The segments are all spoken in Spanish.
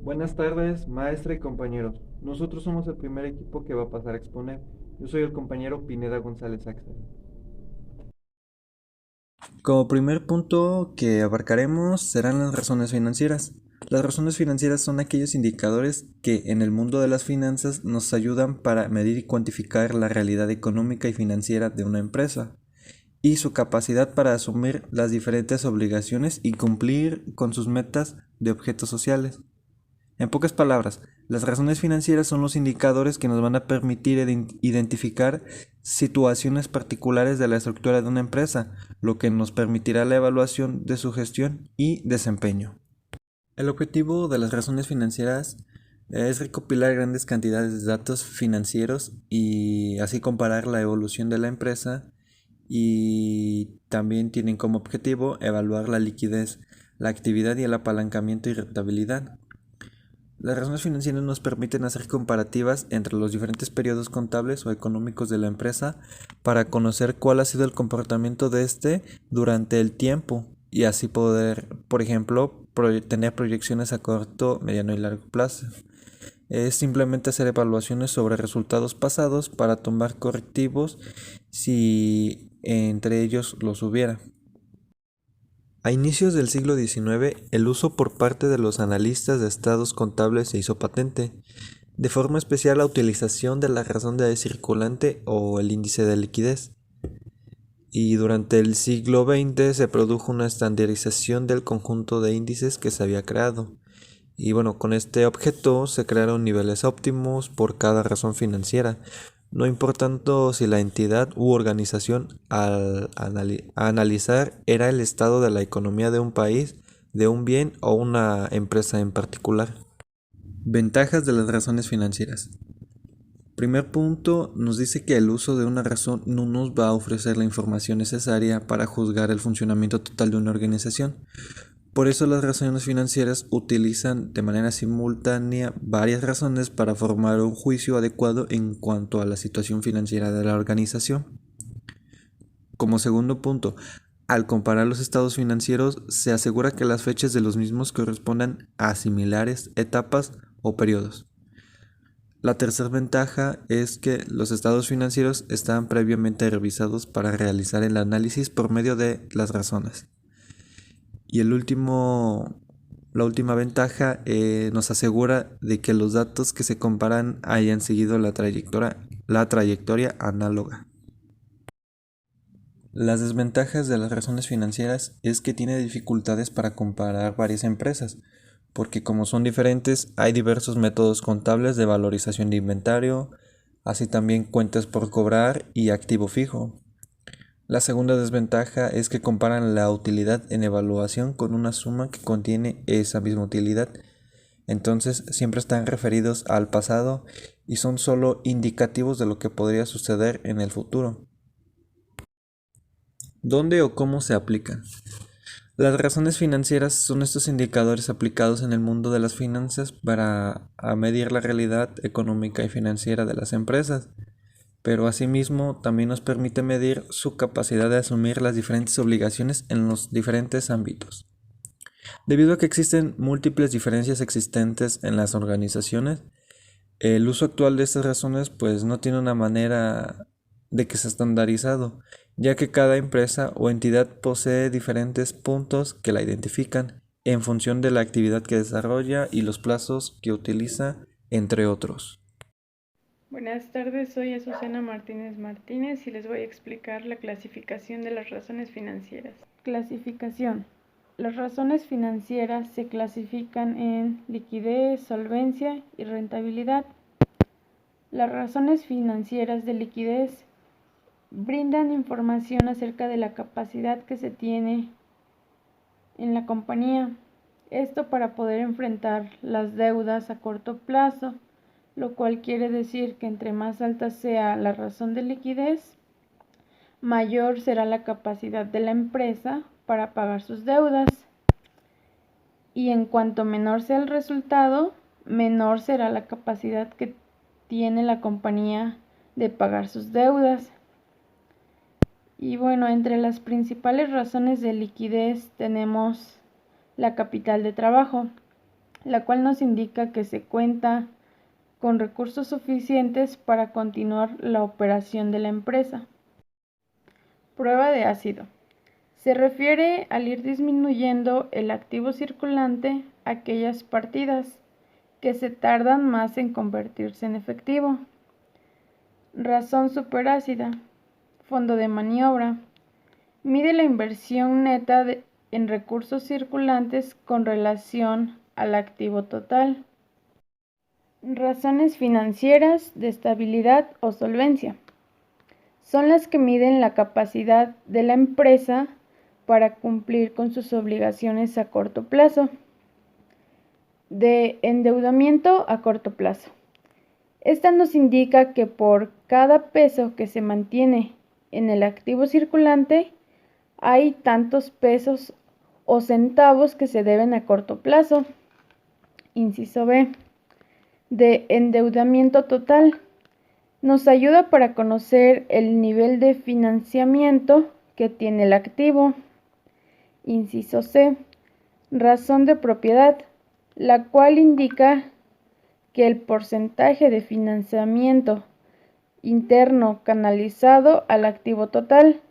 Buenas tardes, maestra y compañeros. Nosotros somos el primer equipo que va a pasar a exponer. Yo soy el compañero Pineda González Axel. Como primer punto que abarcaremos serán las razones financieras. Las razones financieras son aquellos indicadores que en el mundo de las finanzas nos ayudan para medir y cuantificar la realidad económica y financiera de una empresa y su capacidad para asumir las diferentes obligaciones y cumplir con sus metas de objetos sociales. En pocas palabras, las razones financieras son los indicadores que nos van a permitir identificar situaciones particulares de la estructura de una empresa, lo que nos permitirá la evaluación de su gestión y desempeño. El objetivo de las razones financieras es recopilar grandes cantidades de datos financieros y así comparar la evolución de la empresa, y también tienen como objetivo evaluar la liquidez, la actividad y el apalancamiento y rentabilidad. Las razones financieras nos permiten hacer comparativas entre los diferentes periodos contables o económicos de la empresa para conocer cuál ha sido el comportamiento de este durante el tiempo y así poder, por ejemplo, tener proyecciones a corto, mediano y largo plazo. Es simplemente hacer evaluaciones sobre resultados pasados para tomar correctivos si entre ellos los hubiera. A inicios del siglo XIX, el uso por parte de los analistas de estados contables se hizo patente, de forma especial la utilización de la razón de circulante o el índice de liquidez. Y durante el siglo XX se produjo una estandarización del conjunto de índices que se había creado. Y bueno, con este objeto se crearon niveles óptimos por cada razón financiera, no importando si la entidad u organización a analizar era el estado de la economía de un país, de un bien o una empresa en particular. Ventajas de las razones financieras. Primer punto, nos dice que el uso de una razón no nos va a ofrecer la información necesaria para juzgar el funcionamiento total de una organización. Por eso las razones financieras utilizan de manera simultánea varias razones para formar un juicio adecuado en cuanto a la situación financiera de la organización. Como segundo punto, al comparar los estados financieros se asegura que las fechas de los mismos correspondan a similares etapas o periodos. La tercera ventaja es que los estados financieros están previamente revisados para realizar el análisis por medio de las razones. Y la última ventaja nos asegura de que los datos que se comparan hayan seguido la trayectoria análoga. Las desventajas de las razones financieras es que tiene dificultades para comparar varias empresas, porque como son diferentes, hay diversos métodos contables de valorización de inventario, así también cuentas por cobrar y activo fijo. La segunda desventaja es que comparan la utilidad en evaluación con una suma que contiene esa misma utilidad. Entonces siempre están referidos al pasado y son solo indicativos de lo que podría suceder en el futuro. ¿Dónde o cómo se aplican? Las razones financieras son estos indicadores aplicados en el mundo de las finanzas para medir la realidad económica y financiera de las empresas, pero asimismo también nos permite medir su capacidad de asumir las diferentes obligaciones en los diferentes ámbitos. Debido a que existen múltiples diferencias existentes en las organizaciones, el uso actual de estas razones pues no tiene una manera de que sea estandarizado, ya que cada empresa o entidad posee diferentes puntos que la identifican en función de la actividad que desarrolla y los plazos que utiliza, entre otros. Buenas tardes, soy Azucena Martínez Martínez y les voy a explicar la clasificación de las razones financieras. Clasificación. Las razones financieras se clasifican en liquidez, solvencia y rentabilidad. Las razones financieras de liquidez brindan información acerca de la capacidad que se tiene en la compañía. Esto para poder enfrentar las deudas a corto plazo, lo cual quiere decir que entre más alta sea la razón de liquidez, mayor será la capacidad de la empresa para pagar sus deudas. Y en cuanto menor sea el resultado, menor será la capacidad que tiene la compañía de pagar sus deudas. Y bueno, entre las principales razones de liquidez tenemos la capital de trabajo. la cual nos indica que se cuenta con recursos suficientes para continuar la operación de la empresa. Prueba de ácido. Se refiere al ir disminuyendo el activo circulante a aquellas partidas que se tardan más en convertirse en efectivo. Razón superácida. Fondo de maniobra. Mide la inversión neta en recursos circulantes con relación al activo total. Razones financieras de estabilidad o solvencia. Son las que miden la capacidad de la empresa para cumplir con sus obligaciones a corto plazo. De endeudamiento a corto plazo. Esta nos indica que por cada peso que se mantiene en el activo circulante, hay tantos pesos o centavos que se deben a corto plazo. Inciso B. De endeudamiento total. Nos ayuda para conocer el nivel de financiamiento que tiene el activo. Inciso C. Razón de propiedad, la cual indica que el porcentaje de financiamiento interno canalizado al activo total.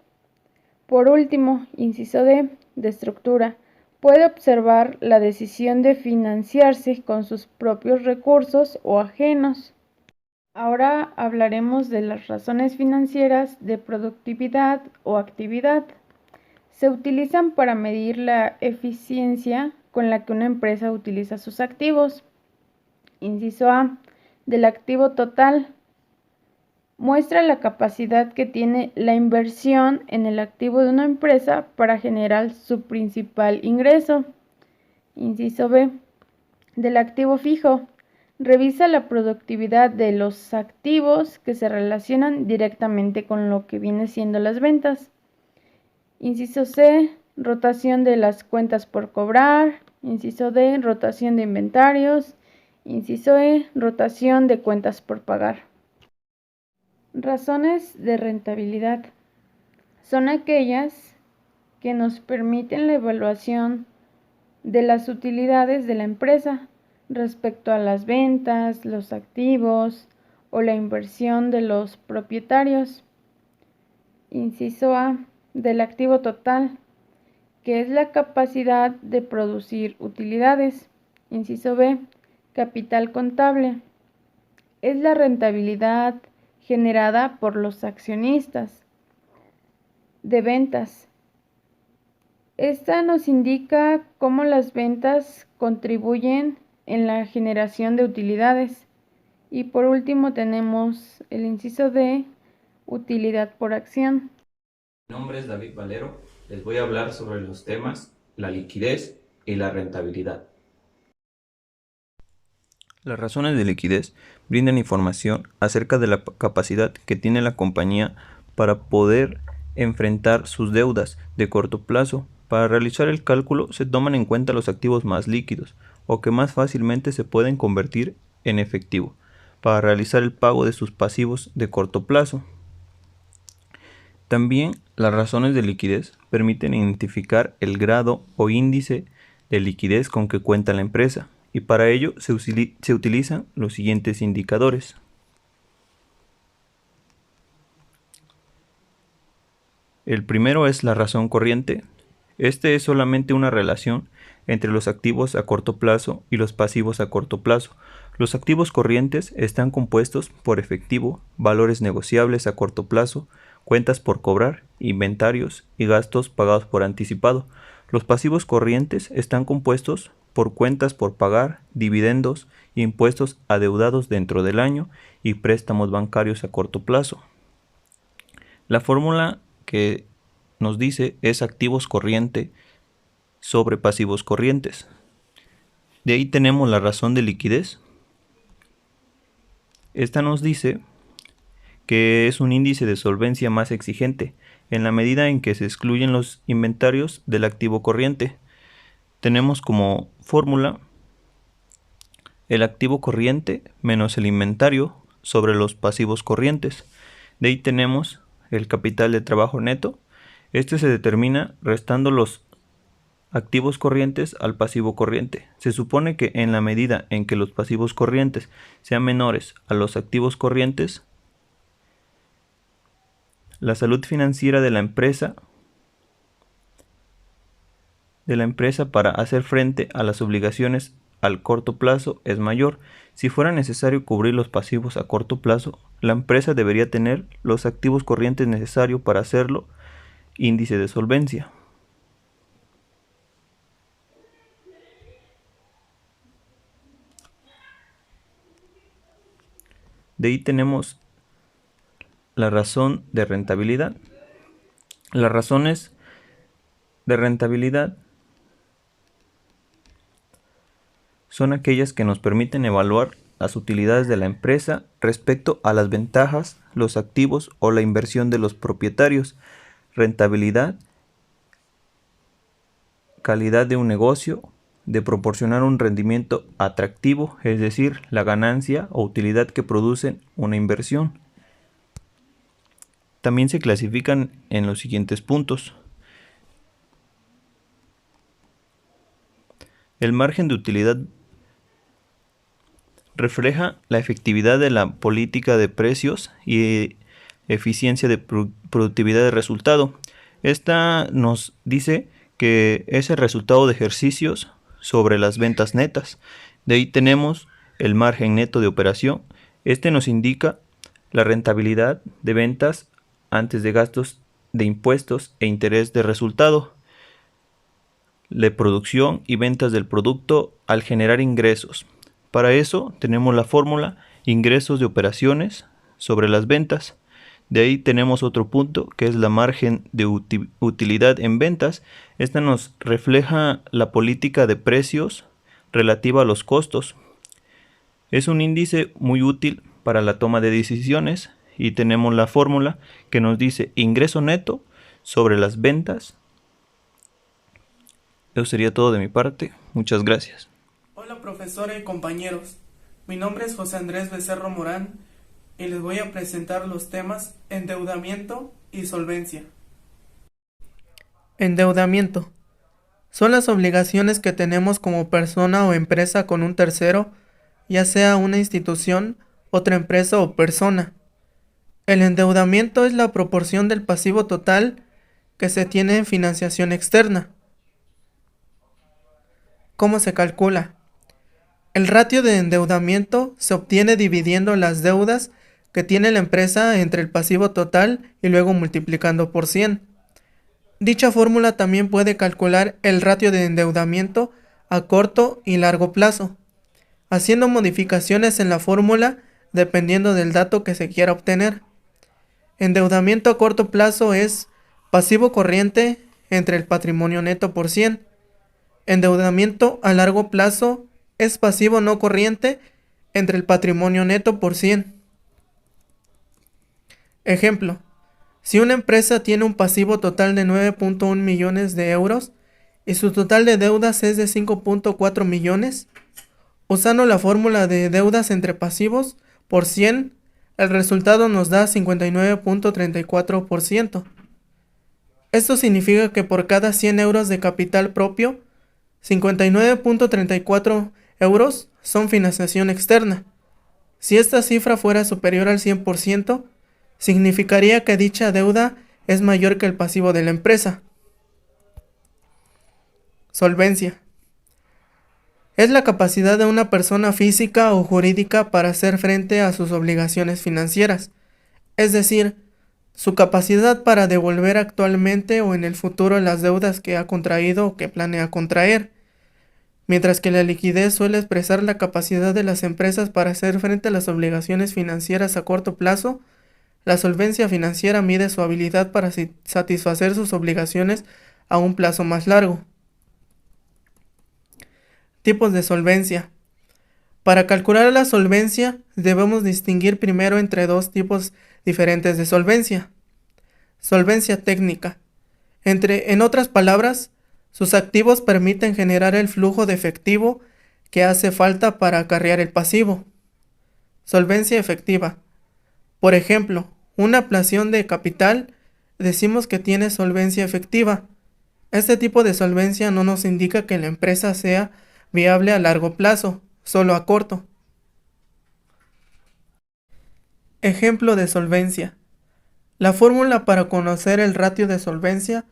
Por último, inciso D, de estructura, puede observar la decisión de financiarse con sus propios recursos o ajenos. Ahora hablaremos de las razones financieras de productividad o actividad. Se utilizan para medir la eficiencia con la que una empresa utiliza sus activos. Inciso A, del activo total. Muestra la capacidad que tiene la inversión en el activo de una empresa para generar su principal ingreso. Inciso B, del activo fijo. Revisa la productividad de los activos que se relacionan directamente con lo que viene siendo las ventas. Inciso C, rotación de las cuentas por cobrar. Inciso D, rotación de inventarios. Inciso E, rotación de cuentas por pagar. Razones de rentabilidad. Son aquellas que nos permiten la evaluación de las utilidades de la empresa respecto a las ventas, los activos o la inversión de los propietarios. Inciso A, del activo total, que es la capacidad de producir utilidades. Inciso B, capital contable, es la rentabilidad generada por los accionistas. De ventas. Esta nos indica cómo las ventas contribuyen en la generación de utilidades. Y por último tenemos el inciso D, utilidad por acción. Mi nombre es David Valero. Les voy a hablar sobre los temas la liquidez y la rentabilidad. Las razones de liquidez brindan información acerca de la capacidad que tiene la compañía para poder enfrentar sus deudas de corto plazo. Para realizar el cálculo se toman en cuenta los activos más líquidos o que más fácilmente se pueden convertir en efectivo para realizar el pago de sus pasivos de corto plazo. También las razones de liquidez permiten identificar el grado o índice de liquidez con que cuenta la empresa. Y para ello se utilizan los siguientes indicadores. El primero es la razón corriente. Este es solamente una relación entre los activos a corto plazo y los pasivos a corto plazo. Los activos corrientes están compuestos por efectivo, valores negociables a corto plazo, cuentas por cobrar, inventarios y gastos pagados por anticipado. Los pasivos corrientes están compuestos por cuentas por pagar, dividendos, impuestos adeudados dentro del año y préstamos bancarios a corto plazo. La fórmula que nos dice es activos corriente sobre pasivos corrientes. De ahí tenemos la razón de liquidez. Esta nos dice que es un índice de solvencia más exigente en la medida en que se excluyen los inventarios del activo corriente. Tenemos como fórmula el activo corriente menos el inventario sobre los pasivos corrientes. De ahí tenemos el capital de trabajo neto. Este se determina restando los activos corrientes al pasivo corriente. Se supone que en la medida en que los pasivos corrientes sean menores a los activos corrientes, la salud financiera de la empresa para hacer frente a las obligaciones al corto plazo es mayor. Si fuera necesario cubrir los pasivos a corto plazo, la empresa debería tener los activos corrientes necesarios para hacerlo. Índice de solvencia. De ahí tenemos la razón de rentabilidad. Las razones de rentabilidad son aquellas que nos permiten evaluar las utilidades de la empresa respecto a las ventajas, los activos o la inversión de los propietarios. Rentabilidad, calidad de un negocio, de proporcionar un rendimiento atractivo, es decir, la ganancia o utilidad que produce una inversión. También se clasifican en los siguientes puntos. El margen de utilidad refleja la efectividad de la política de precios y eficiencia de productividad de resultado. Esta nos dice que es el resultado de ejercicios sobre las ventas netas. De ahí tenemos el margen neto de operación. Este nos indica la rentabilidad de ventas antes de gastos de impuestos e interés de resultado, de producción y ventas del producto al generar ingresos. Para eso tenemos la fórmula ingresos de operaciones sobre las ventas. De ahí tenemos otro punto que es la margen de utilidad en ventas. Esta nos refleja la política de precios relativa a los costos. Es un índice muy útil para la toma de decisiones y tenemos la fórmula que nos dice ingreso neto sobre las ventas. Eso sería todo de mi parte. Muchas gracias. Hola profesora y compañeros, mi nombre es José Andrés Becerro Morán y les voy a presentar los temas endeudamiento y solvencia. Endeudamiento. Son las obligaciones que tenemos como persona o empresa con un tercero, ya sea una institución, otra empresa o persona. El endeudamiento es la proporción del pasivo total que se tiene en financiación externa. ¿Cómo se calcula? El ratio de endeudamiento se obtiene dividiendo las deudas que tiene la empresa entre el pasivo total y luego multiplicando por 100. Dicha fórmula también puede calcular el ratio de endeudamiento a corto y largo plazo, haciendo modificaciones en la fórmula dependiendo del dato que se quiera obtener. Endeudamiento a corto plazo es pasivo corriente entre el patrimonio neto por 100. Endeudamiento a largo plazo es pasivo no corriente entre el patrimonio neto por 100. Ejemplo, si una empresa tiene un pasivo total de 9.1 millones de euros y su total de deudas es de 5.4 millones, usando la fórmula de deudas entre pasivos por 100, el resultado nos da 59.34%. Esto significa que por cada 100 euros de capital propio, 59.34 euros son financiación externa. Si esta cifra fuera superior al 100%, significaría que dicha deuda es mayor que el pasivo de la empresa. Solvencia. Es la capacidad de una persona física o jurídica para hacer frente a sus obligaciones financieras, es decir, su capacidad para devolver actualmente o en el futuro las deudas que ha contraído o que planea contraer. Mientras que la liquidez suele expresar la capacidad de las empresas para hacer frente a las obligaciones financieras a corto plazo, la solvencia financiera mide su habilidad para satisfacer sus obligaciones a un plazo más largo. Tipos de solvencia. Para calcular la solvencia, debemos distinguir primero entre dos tipos diferentes de solvencia. Solvencia técnica. En otras palabras, sus activos permiten generar el flujo de efectivo que hace falta para acarrear el pasivo. Solvencia efectiva. Por ejemplo, una ampliación de capital decimos que tiene solvencia efectiva. Este tipo de solvencia no nos indica que la empresa sea viable a largo plazo, solo a corto. Ejemplo de solvencia. La fórmula para conocer el ratio de solvencia,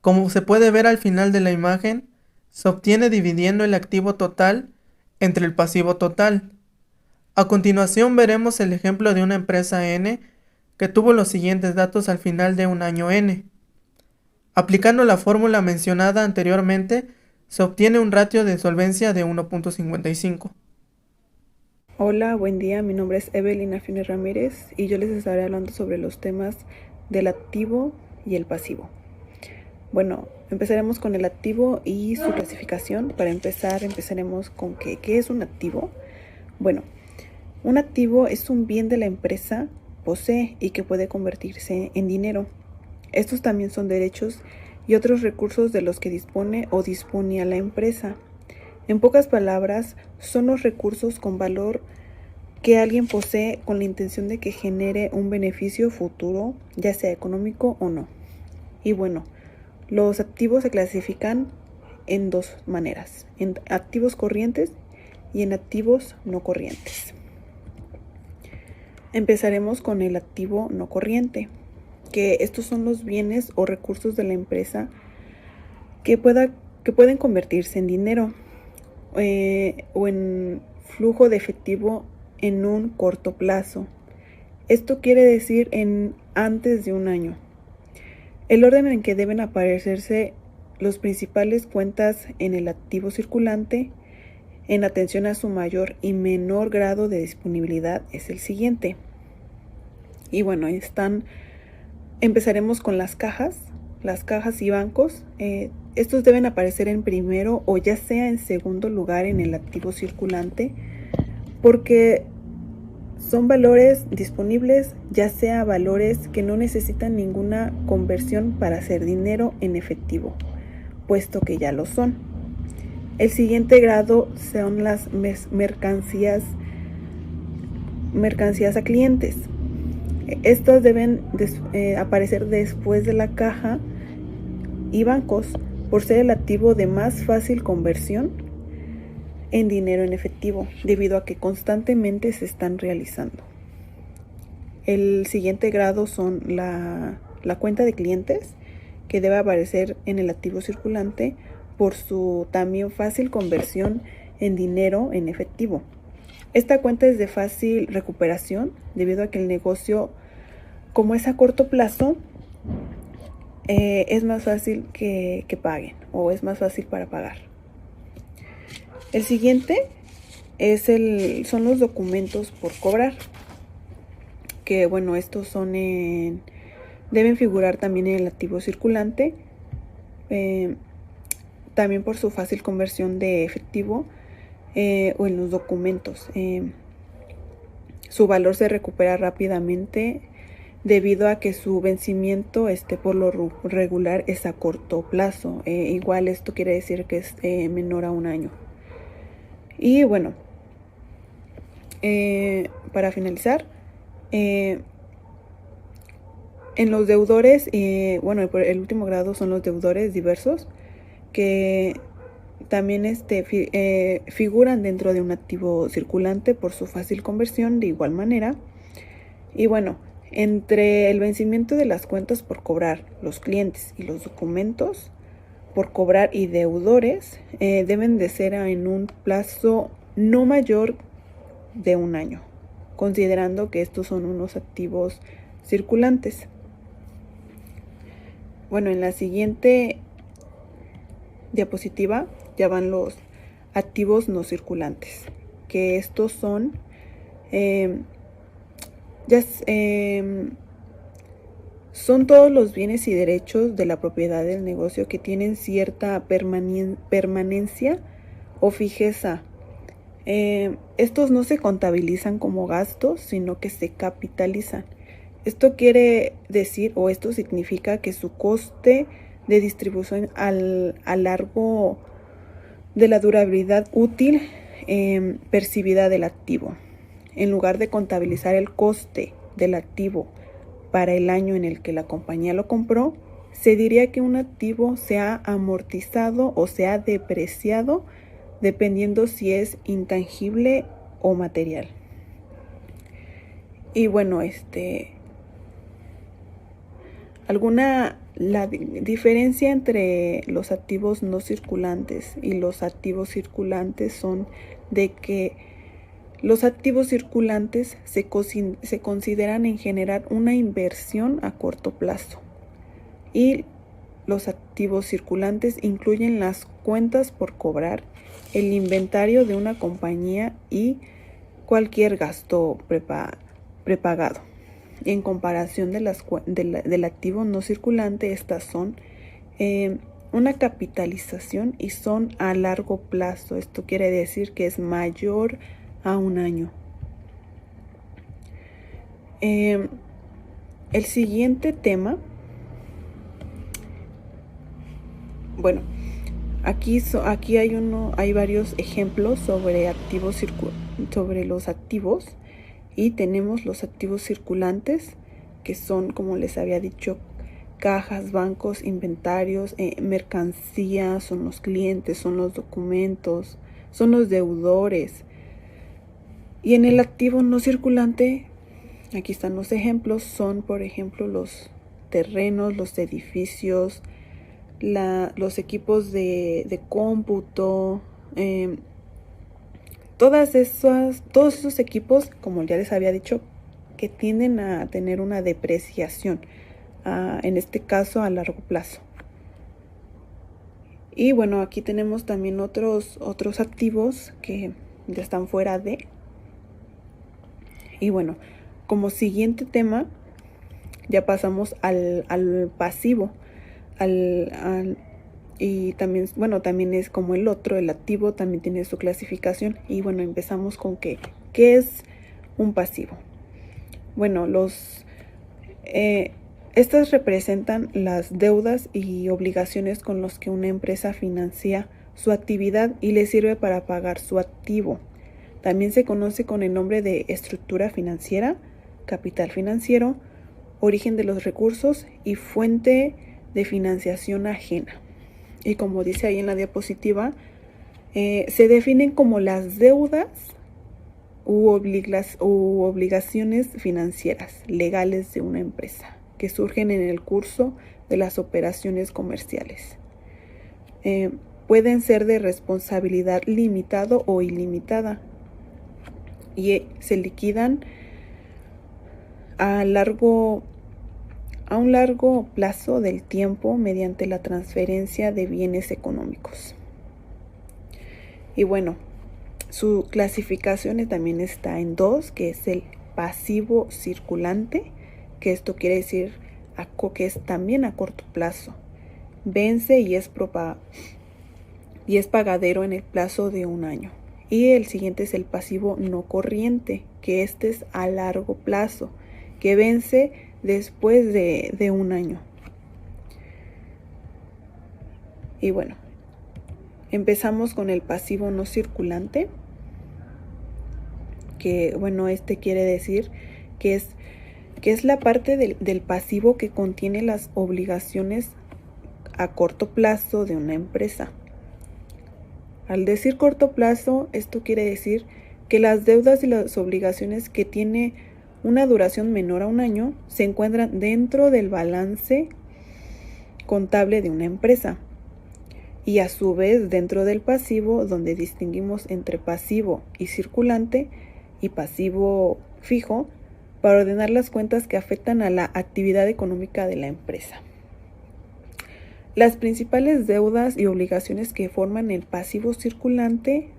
como se puede ver al final de la imagen, se obtiene dividiendo el activo total entre el pasivo total. A continuación veremos el ejemplo de una empresa N que tuvo los siguientes datos al final de un año N. Aplicando la fórmula mencionada anteriormente, se obtiene un ratio de solvencia de 1.55. Hola, buen día. Mi nombre es Evelina Fines Ramírez y yo les estaré hablando sobre los temas del activo y el pasivo. Bueno, empezaremos con el activo y su clasificación. Para empezar, empezaremos con ¿qué es un activo? Bueno, un activo es un bien de la empresa posee y que puede convertirse en dinero. Estos también son derechos y otros recursos de los que dispone o disponía la empresa. En pocas palabras, son los recursos con valor que alguien posee con la intención de que genere un beneficio futuro, ya sea económico o no. Y bueno, los activos se clasifican en dos maneras, en activos corrientes y en activos no corrientes. Empezaremos con el activo no corriente, que estos son los bienes o recursos de la empresa que pueden convertirse en dinero o en flujo de efectivo en un corto plazo. Esto quiere decir en antes de un año. El orden en que deben aparecerse los principales cuentas en el activo circulante en atención a su mayor y menor grado de disponibilidad es el siguiente. Y bueno, empezaremos con las cajas y bancos. Estos deben aparecer en primero o ya sea en segundo lugar en el activo circulante porque son valores disponibles, ya sea valores que no necesitan ninguna conversión para hacer dinero en efectivo, puesto que ya lo son. El siguiente grado son las mercancías a clientes. Estas deben aparecer después de la caja y bancos por ser el activo de más fácil conversión en dinero en efectivo, debido a que constantemente se están realizando. El siguiente grado son la cuenta de clientes, que debe aparecer en el activo circulante por su también fácil conversión en dinero en efectivo. Esta cuenta es de fácil recuperación debido a que el negocio, como es a corto plazo, es más fácil que paguen o es más fácil para pagar. El siguiente son los documentos por cobrar, que bueno, estos deben figurar también en el activo circulante, también por su fácil conversión de efectivo o en los documentos. Su valor se recupera rápidamente debido a que su vencimiento por lo regular es a corto plazo. Igual esto quiere decir que es menor a un año. Y bueno, para finalizar, en los deudores, bueno, el último grado son los deudores diversos, que también figuran dentro de un activo circulante por su fácil conversión de igual manera. Y bueno, entre el vencimiento de las cuentas por cobrar, los clientes y los documentos por cobrar y deudores deben de ser en un plazo no mayor de un año, considerando que estos son unos activos circulantes. Bueno, en la siguiente diapositiva ya van los activos no circulantes, que estos son son todos los bienes y derechos de la propiedad del negocio que tienen cierta permanencia o fijeza. Estos no se contabilizan como gastos, sino que se capitalizan. Esto quiere decir, o esto significa que su coste de distribución a largo de la durabilidad útil percibida del activo. En lugar de contabilizar el coste del activo para el año en el que la compañía lo compró, se diría que un activo se ha amortizado o se ha depreciado dependiendo si es intangible o material. Y bueno, la diferencia entre los activos no circulantes y los activos circulantes son de que los activos circulantes se consideran en general una inversión a corto plazo y los activos circulantes incluyen las cuentas por cobrar, el inventario de una compañía y cualquier gasto prepagado. En comparación del activo no circulante, estas son una capitalización y son a largo plazo. Esto quiere decir que es mayor a un año. El siguiente tema, bueno, aquí hay varios ejemplos sobre los activos. Y tenemos los activos circulantes, que son, como les había dicho, cajas, bancos, inventarios, mercancías, son los clientes, son los documentos, son los deudores. Y en el activo no circulante, aquí están los ejemplos, son por ejemplo los terrenos, los edificios, los equipos de cómputo, todos esos equipos, como ya les había dicho, que tienden a tener una depreciación, en este caso a largo plazo. Y bueno, aquí tenemos también otros activos que ya están fuera de. Y bueno, como siguiente tema, ya pasamos al pasivo, y también, bueno, también es como el otro, el activo también tiene su clasificación. Y bueno, empezamos con ¿qué es un pasivo? Bueno, estas representan las deudas y obligaciones con los que una empresa financia su actividad y le sirve para pagar su activo. También se conoce con el nombre de estructura financiera, capital financiero, origen de los recursos y fuente de financiación ajena. Y como dice ahí en la diapositiva, se definen como las deudas u obligaciones financieras legales de una empresa que surgen en el curso de las operaciones comerciales. Pueden ser de responsabilidad limitado o ilimitada y se liquidan a un largo plazo del tiempo mediante la transferencia de bienes económicos. Y bueno, su clasificación también está en dos, que es el pasivo circulante, que esto quiere decir que es también a corto plazo. Vence y es pagadero en el plazo de un año. Y el siguiente es el pasivo no corriente, que este es a largo plazo, que vence después de un año. Y bueno, empezamos con el pasivo no circulante, que bueno, quiere decir que es la parte del pasivo que contiene las obligaciones a corto plazo de una empresa. Al decir corto plazo, esto quiere decir que las deudas y las obligaciones que tiene una duración menor a un año se encuentran dentro del balance contable de una empresa y a su vez dentro del pasivo, donde distinguimos entre pasivo y circulante y pasivo fijo para ordenar las cuentas que afectan a la actividad económica de la empresa. Las principales deudas y obligaciones que forman el pasivo circulante,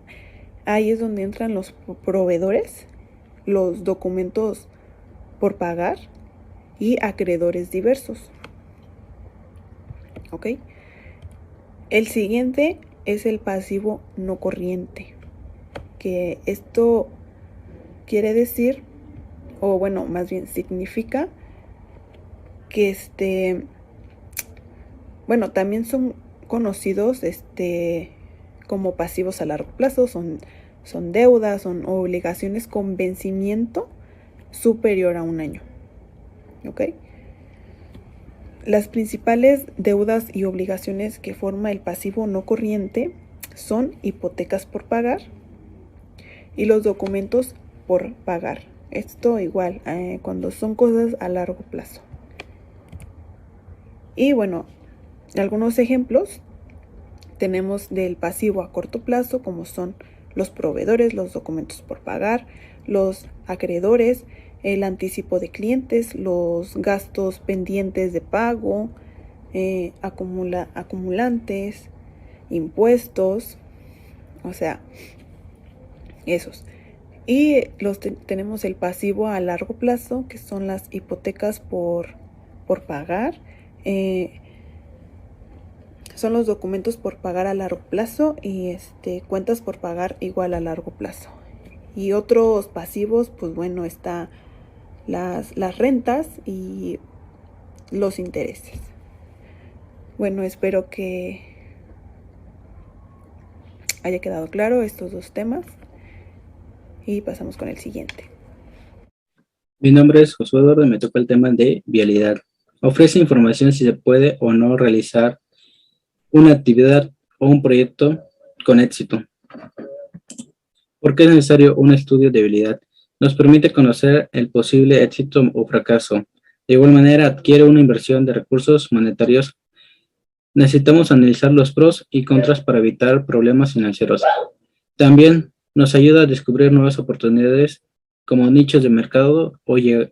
ahí es donde entran los proveedores, los documentos por pagar y acreedores diversos. ¿Ok? El siguiente es el pasivo no corriente, que esto quiere decir, o bueno, más bien significa que bueno, también son conocidos como pasivos a largo plazo, son deudas, son obligaciones con vencimiento superior a un año. ¿Ok? Las principales deudas y obligaciones que forma el pasivo no corriente son hipotecas por pagar y los documentos por pagar. Esto igual, cuando son cosas a largo plazo. Y bueno, algunos ejemplos tenemos del pasivo a corto plazo, como son los proveedores, los documentos por pagar, los acreedores, el anticipo de clientes, los gastos pendientes de pago, acumulantes, impuestos, o sea, esos. Y tenemos el pasivo a largo plazo, que son las hipotecas por pagar. Son los documentos por pagar a largo plazo y cuentas por pagar igual a largo plazo. Y otros pasivos, pues bueno, está las rentas y los intereses. Bueno, espero que haya quedado claro estos dos temas y pasamos con el siguiente. Mi nombre es Josué Eduardo y me toca el tema de vialidad. Ofrece información si se puede o no realizar una actividad o un proyecto con éxito. ¿Por qué es necesario un estudio de vialidad? Nos permite conocer el posible éxito o fracaso. De igual manera, adquiere una inversión de recursos monetarios. Necesitamos analizar los pros y contras para evitar problemas financieros. También nos ayuda a descubrir nuevas oportunidades como nichos de mercado o llegar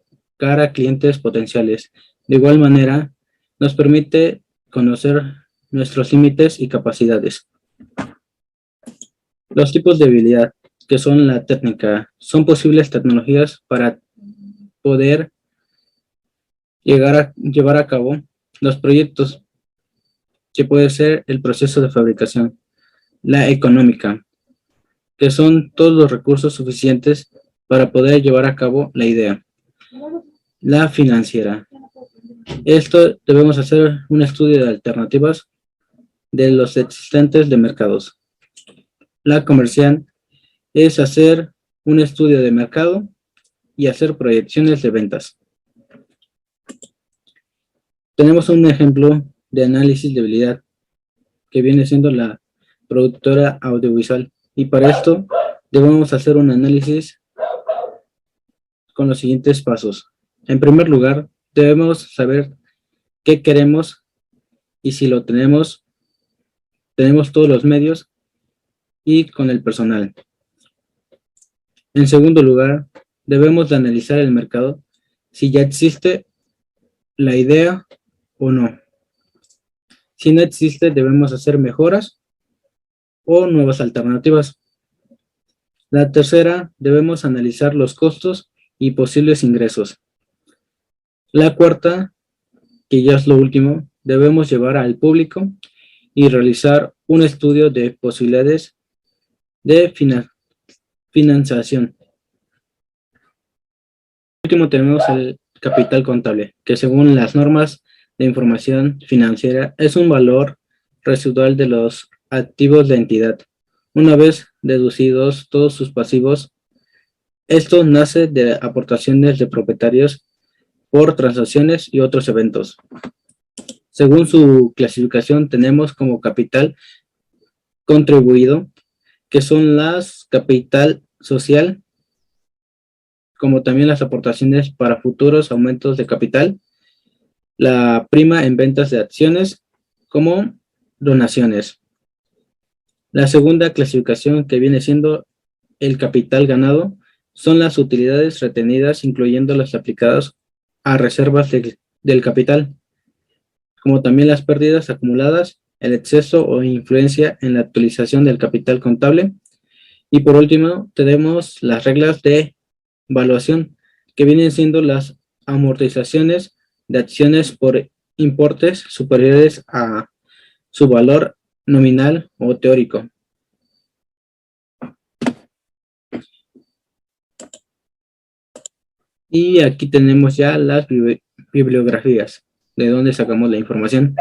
a clientes potenciales. De igual manera, nos permite conocer nuestros límites y capacidades. Los tipos de habilidad, que son la técnica, son posibles tecnologías para poder llevar a cabo los proyectos, que puede ser el proceso de fabricación. La económica, que son todos los recursos suficientes para poder llevar a cabo la idea. La financiera. Esto debemos hacer un estudio de alternativas de los existentes de mercados. La comercial es hacer un estudio de mercado y hacer proyecciones de ventas. Tenemos un ejemplo de análisis de habilidad que viene siendo la productora audiovisual, y para esto debemos hacer un análisis con los siguientes pasos. En primer lugar, debemos saber qué queremos y si lo tenemos todos los medios y con el personal. En segundo lugar, debemos de analizar el mercado, si ya existe la idea o no. Si no existe, debemos hacer mejoras o nuevas alternativas. La tercera, debemos analizar los costos y posibles ingresos. La cuarta, que ya es lo último, debemos llevar al público y realizar un estudio de posibilidades de financiación. Por último, tenemos el capital contable, que según las normas de información financiera es un valor residual de los activos de la entidad. Una vez deducidos todos sus pasivos, esto nace de aportaciones de propietarios por transacciones y otros eventos. Según su clasificación, tenemos como capital contribuido, que son las capital social, como también las aportaciones para futuros aumentos de capital, la prima en ventas de acciones, como donaciones. La segunda clasificación, que viene siendo el capital ganado, son las utilidades retenidas, incluyendo las aplicadas a reservas del capital, como también las pérdidas acumuladas, el exceso o influencia en la actualización del capital contable. Y por último, tenemos las reglas de valuación, que vienen siendo las amortizaciones de acciones por importes superiores a su valor nominal o teórico. Y aquí tenemos ya las bibliografías de donde sacamos la información.